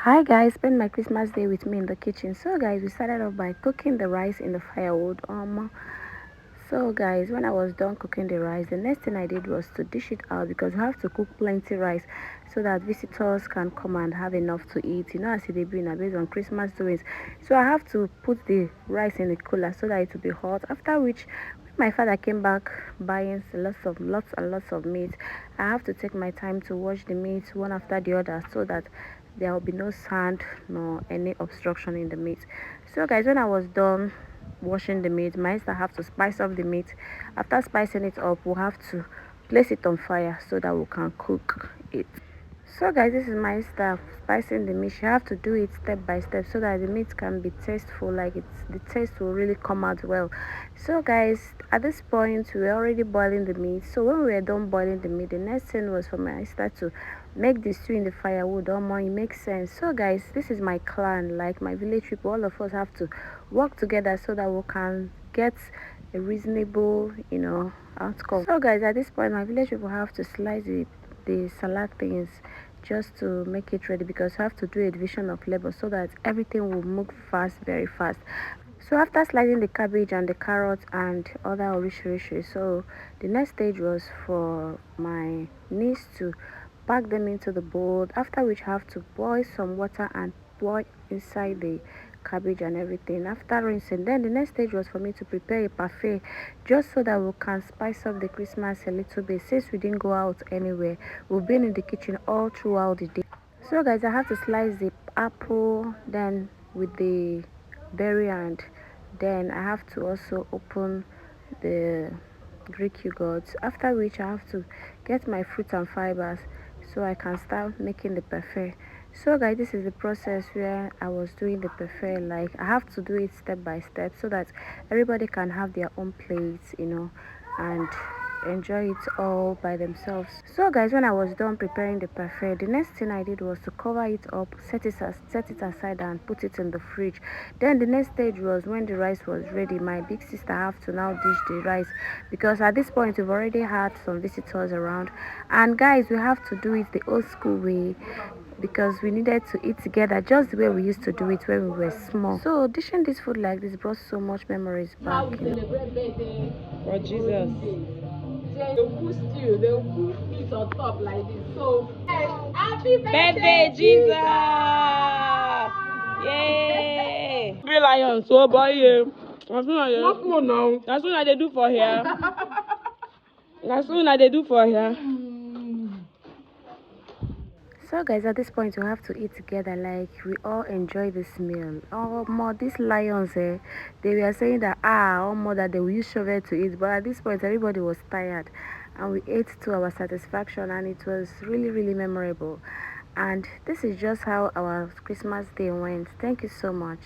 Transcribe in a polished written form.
Hi guys, spend my Christmas day with me in the kitchen. So guys, we started off by cooking the rice in the firewood. So guys, when I was done cooking the rice, the next thing I did was to dish it out because we have to cook plenty rice so that visitors can come and have enough to eat. You know, as they be now based on Christmas doings. So I have to put the rice in the cooler so that it will be hot. After which, when my father came back buying lots and lots of meat, I have to take my time to wash the meat one after the other so that there will be no sand nor any obstruction in the meat. So guys, when I was done washing the meat, my sister have to spice up the meat. After spicing it up, we'll have to place it on fire so that we can cook it. So guys, this is my stuff spicing the meat. You have to do it step by step so that the meat can be tasteful, like the taste will really come out well. So guys, at this point we're already boiling the meat. So when we were done boiling the meat, the next thing was for my sister to make the stew in the firewood. It makes sense. So guys, this is my clan, like my village people. All of us have to work together so that we can get a reasonable, outcome. So guys, at this point my village people have to slice it the salad things just to make it ready because you have to do a division of labor so that everything will move fast, very fast. So after slicing the cabbage and the carrots and other orishirishi, so the next stage was for my niece to pack them into the bowl, after which I have to boil some water and pour inside the cabbage and everything. After rinsing, then the next stage was for me to prepare a parfait just so that we can spice up the Christmas a little bit. Since we didn't go out anywhere, we've been in the kitchen all throughout the day. So guys, I have to slice the apple then with the berry, and then I have to also open the Greek yogurt, after which I have to get my fruits and fibers so I can start making the parfait. So guys, this is the process where I was doing the parfait. Like, I have to do it step by step so that everybody can have their own plates, and enjoy it all by themselves. So guys, when I was done preparing the parfait, the next thing I did was to cover it up, set it aside and put it in the fridge. Then the next stage was when the rice was ready. My big sister have to now dish the rice because at this point we've already had some visitors around, and guys, we have to do it the old school way because we needed to eat together just the way we used to do it when we were small. So dishing this food like this brought so much memories back. For Jesus. They'll boost you, they'll boost it on top like this. So, happy Birthday, Jesus! Yay! Three lions, so boy, that's what more now. That's what they do for here. That's what they do for here. So guys, at this point we have to eat together, like we all enjoy this meal. More these lions, they were saying that more that they will use shovel to eat, but at this point everybody was tired and we ate to our satisfaction, and it was really memorable. And this is just how our Christmas day went. Thank you so much.